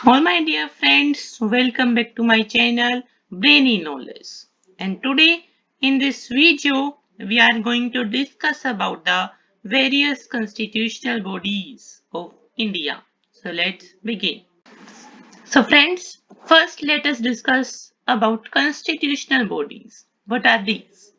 All my dear friends, welcome back to my channel Brainy Knowledge. And today in this video, we are going to discuss about the various constitutional bodies of India. So let's begin. So friends, first let us discuss about constitutional bodies. What are these?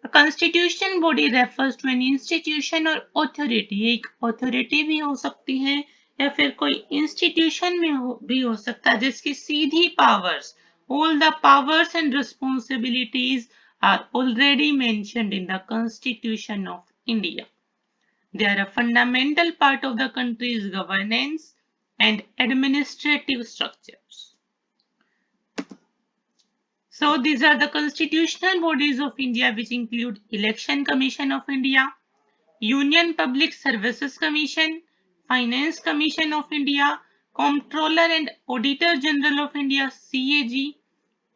A constitution body refers to an institution or authority. एक authority भी हो सकती है या फिर कोई institution में भी हो सकता है जिसकी सीधी powers, all the powers and responsibilities are already mentioned in the Constitution of India. They are a fundamental part of the country's governance and administrative structures. So these are the constitutional bodies of India, which include Election Commission of India, Union Public Services Commission, Finance Commission of India, Comptroller and Auditor General of India (CAG),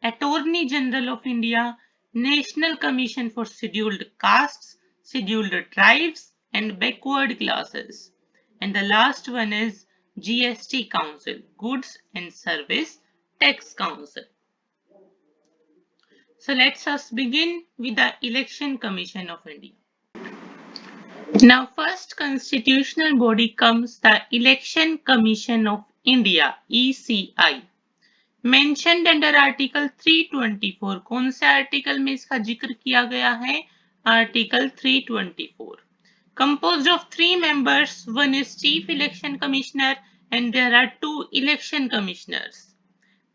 Attorney General of India, National Commission for Scheduled Castes, Scheduled Tribes and Backward Classes. And the last one is GST Council, Goods and Service Tax Council. So let us begin with the Election Commission of India. Now, first constitutional body comes the Election Commission of India (ECI). Mentioned under Article 324. कौन से article में इसका जिक्र किया गया है? Article 324. Composed of 3 members, one is Chief Election Commissioner and there are 2 election commissioners.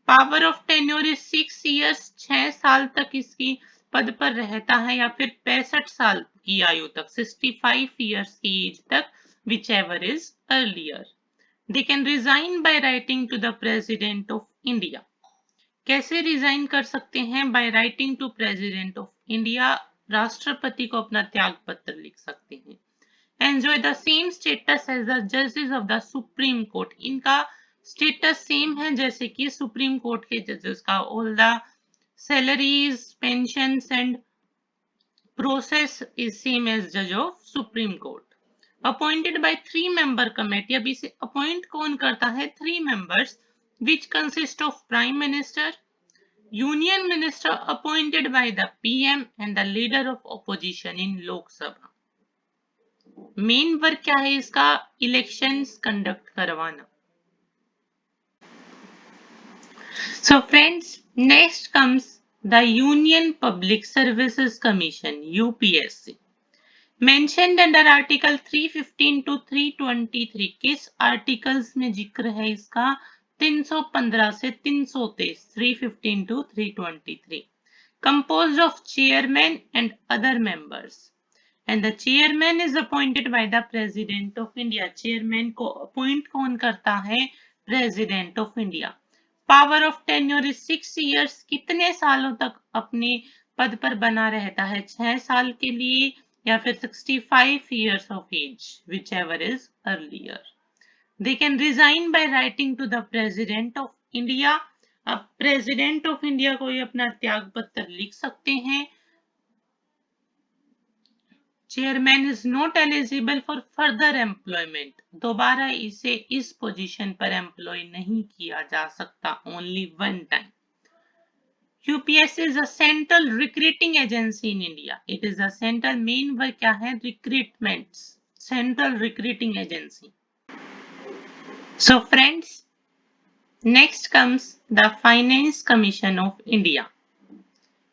Power of tenure is 6 years, 6 साल तक इसकी पद पर रहता है या फिर 65 साल की आयु तक, 65 years की एज तक, whichever is earlier. They can resign by writing to the president of India. कैसे रिजाइन कर सकते हैं? By writing to president of India. राष्ट्रपति को अपना त्याग पत्र लिख सकते हैं. Enjoy the same status as the जजेस ऑफ द सुप्रीम कोर्ट. इनका स्टेटस सेम है जैसे कि सुप्रीम कोर्ट के जजेस का. All the salaries, pensions and process is same as जज of supreme court. Appointed by 3 member committee. अब इसे अपॉइंट कौन करता है? 3 members which consist of prime minister, union minister appointed by the PM and the leader of opposition in Lok Sabha. Main work क्या है इसका? Elections conduct करवाना. So friends, next comes the Union Public Services Commission (UPSC). Mentioned under Article 315 to 323. किस articles में जिक्र है इसका? 315 से 323. 315 to 323. Composed of chairman and other members. And the chairman is appointed by the President of India. Chairman को appoint कौन करता है? President of India. Power of tenure is 6 years. कितने सालों तक अपने पद पर बना रहता है? 6 साल के लिए या फिर 65 years of age, whichever is earlier. They can resign by writing to the President of India. अब प्रेसिडेंट ऑफ इंडिया को ये अपना त्याग पत्र लिख सकते हैं. Chairman is not eligible for further employment. दोबारा इसे इस पोजीशन पर एम्प्लॉय नहीं किया जा सकता. Only one time. UPSC is a central recruiting agency in India. It is a central, main work क्या है? Recruitment. Central recruiting agency. So friends, next comes the finance commission of India.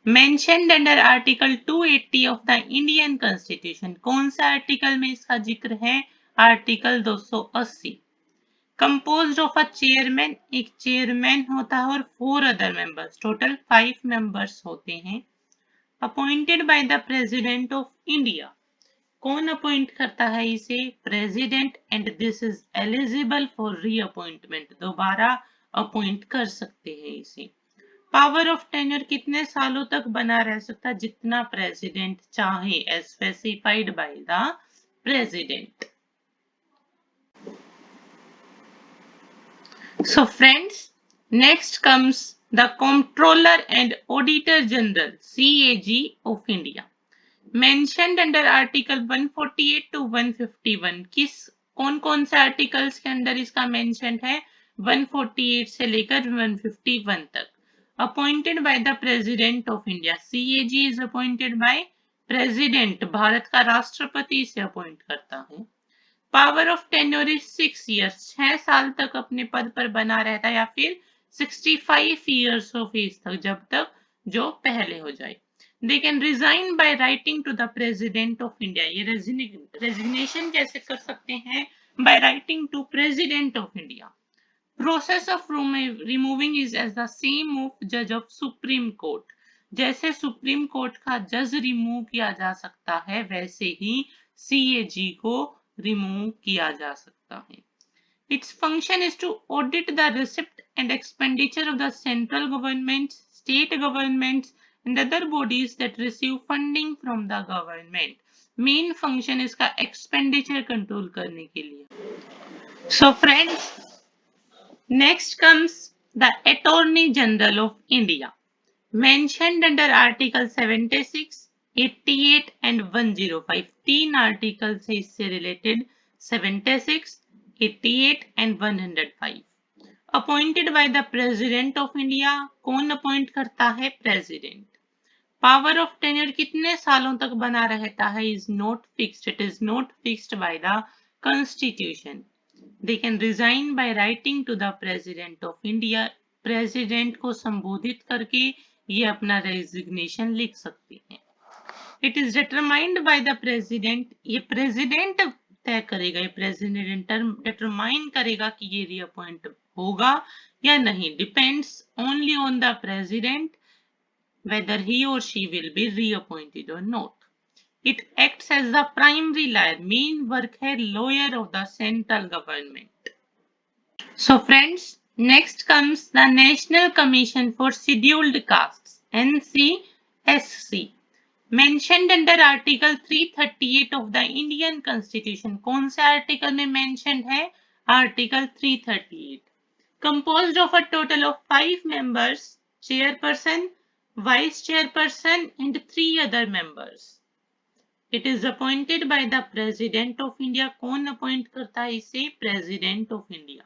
Mentioned under Article 280 of the Indian Constitution. कौन सा article में इसका जिक्र है? Article 280. Composed of a chairman. एक chairman होता है और 4 other members. टोटल 5 members होते हैं. Appointed by the President of India. कौन अपॉइंट करता है इसे? President. And this is eligible for reappointment. दोबारा अपॉइंट कर सकते हैं इसे. पावर ऑफ टेन्योर कितने सालों तक बना रह सकता? जितना प्रेसिडेंट चाहे, as specified by the president. So friends, next comes the controller and auditor general (CAG) of India. Mentioned under article 148 to 151. कौन कौन से आर्टिकल्स के अंदर इसका मेंशन है? 148 से लेकर 151 तक। Appointed by the president of India, CAG is appointed by president, Bharat का राष्ट्रपति इसे अपॉइंट करता है। Power of tenure is 6 years, 6 साल तक अपने पद पर बना रहता है, या फिर 65 ईयर्स ऑफ एज तक, जब तक जो पहले हो जाए। They can resign by writing to the president of India, ये रेजिग्नेशन कैसे कर सकते हैं? By writing to president of India. Process of removing is as the same of जज ऑफ सुप्रीम कोर्ट, जैसे सुप्रीम कोर्ट का जज रिमूव किया जा सकता है वैसे ही CAG को रिमूव किया जा सकता है। Its function is to audit the receipt and expenditure of the central government, state governments and other bodies that receive funding from the government. Main function इसका expenditure control करने के लिए। So friends, next comes the Attorney General of India, mentioned under Article 76, 88 and 105. तीन articles है इससे related, 76, 88 and 105. Appointed by the president of India, कौन appoint करता है? प्रेसिडेंट। पावर ऑफ टेन्योर कितने सालों तक बना रहता है? Is not fixed, it is not fixed by the constitution. They can resign by writing to the president of India, president को संबोधित करके ये अपना रेजिग्नेशन लिख सकते हैं। It is determined by the president, ये प्रेसिडेंट तय करेगा, ये प्रेसिडेंट डिटरमाइन करेगा कि ये रीअपॉइंट होगा या नहीं। Depends only on the president whether he or she will be reappointed or not. It acts as the primary lawyer, main work है lawyer of the central government. So friends, next comes the National Commission for Scheduled Castes, NCSC, mentioned under Article 338 of the Indian Constitution. कौन से article में mentioned है? Article 338. Composed of a total of 5 members, chairperson, vice chairperson and 3 other members. It is appointed by the president of India. कौन appoint करता है इसे? president of India.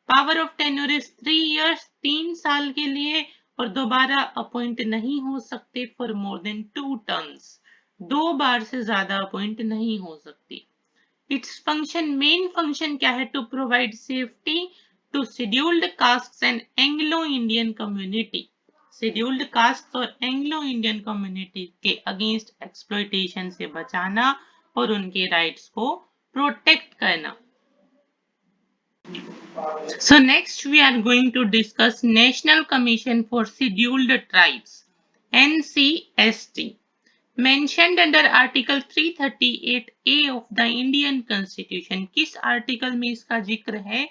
Power of tenure is 3 years, 3 साल के लिए, और दोबारा अपॉइंट नहीं हो सकते for more than 2 terms. 2 बार से ज्यादा अपॉइंट नहीं हो सकती। Its function, main function क्या है? To provide safety to scheduled castes and Anglo-Indian community. Scheduled caste और एंग्लो इंडियन कम्युनिटी के अगेंस्ट एक्सप्लॉयटेशन से बचाना और उनके राइट्स को प्रोटेक्ट करना। So next we are going to discuss National Commission for Scheduled Tribes, NCST, mentioned under Article 338A of the Indian Constitution. किस article में इसका जिक्र है?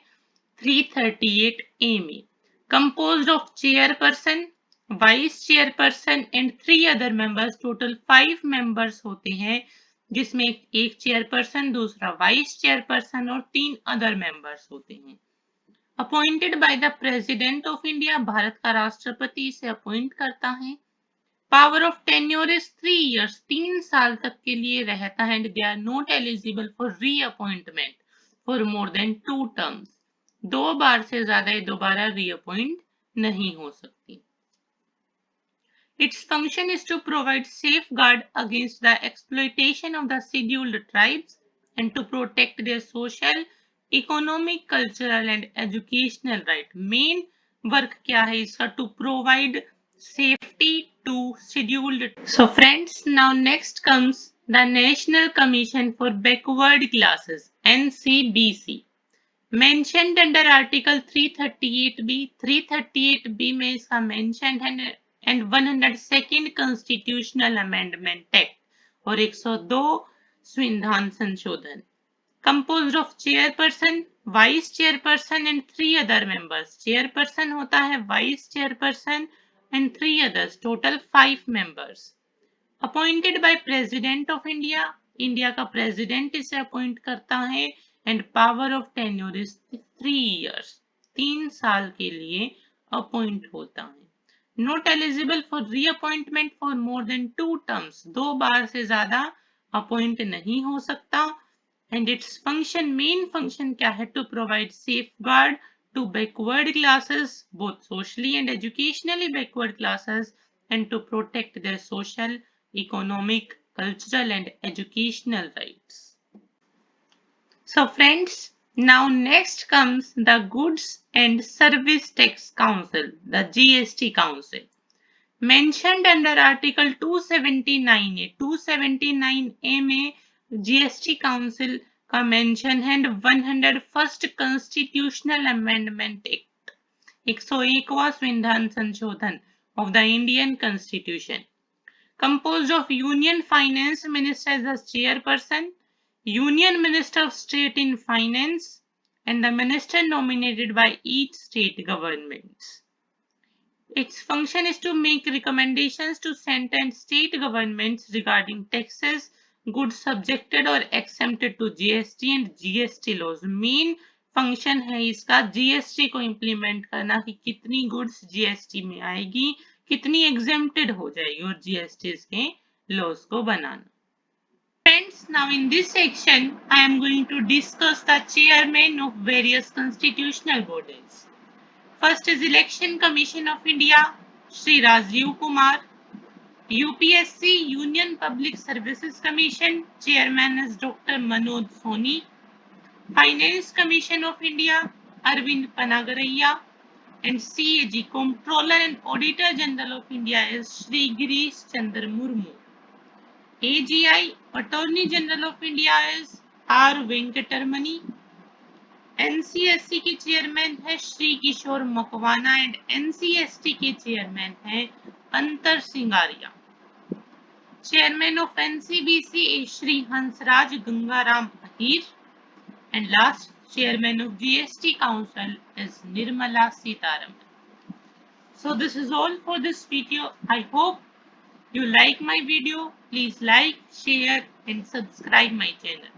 338A में। Composed of chairperson, vice chairperson and 3 other members, total 5 members होते हैं, जिसमें एक चेयरपर्सन, दूसरा वाइस चेयरपर्सन और 3 अदर मेंबर्स होते हैं। Appointed by the president of India, Bharat का राष्ट्रपति इसे अपॉइंट करता है। Power of tenure is 3 years, 3 साल तक के लिए रहता है, and they are not eligible for reappointment for more than 2 terms. 2 बार से ज्यादा ये दोबारा रीअपॉइंट नहीं हो सकती। Its function is to provide safeguard against the exploitation of the scheduled tribes and to protect their social, economic, cultural and educational right. Main work क्या है इसका? To provide safety to scheduled. So friends, now next comes the National Commission for Backward Classes, NCBC, mentioned under Article 338B. 338B में इसका mentioned है and 102nd Constitutional Amendment Act और 102 संविधान संशोधन। Composed of chairperson, vice chairperson and 3 other members. Chairperson होता है, vice chairperson and 3 others, total 5 members. Appointed by President of India, India का president इसे अपॉइंट करता है, and power of tenure is 3 years, 3 साल के लिए अपॉइंट होता है। Not eligible for reappointment for more than 2 terms, 2 बार से ज्यादा अपॉइंट नहीं हो सकता। And its function, main function क्या है? To provide safeguard to backward classes, both socially and educationally backward classes, and to protect their social, economic, cultural, and educational rights. So friends, now next comes the Goods and Service Tax Council, the GST Council. Mentioned under Article 279A, 279A में GST Council का mention है and 101st Constitutional Amendment Act, 101वां संविधान संशोधन of the Indian Constitution, composed of Union Finance Minister as the chairperson, Union Minister of State in Finance, and the minister nominated by each state governments. Its function is to make recommendations to central and state governments regarding taxes, goods subjected or exempted to GST and GST laws. Main function है इसका GST को implement करना कि कितनी goods GST में आएगी, कितनी exempted हो जाएगी और GST के laws को बनाना. Friends, now in this section, I am going to discuss the chairmen of various constitutional bodies. First is Election Commission of India, Shri Rajiv Kumar. UPSC, Union Public Services Commission, Chairman is Dr. Manoj Soni. Finance Commission of India, Arvind Panagaraya. And CAG, Comptroller and Auditor General of India is Shri Girish Chandra Murmu. AGI, Attorney General of India is R. Venkatarmani. NCSC के chairman है श्री किशोर Makwana and NCST के chairman है अंतर Singaria. Chairman of NCBC is Shri Hansraj Gangaram Ahir and last chairman of GST Council is Nirmala Sitharaman. So this is all for this video. I hope you like my video. Please like, share and subscribe my channel.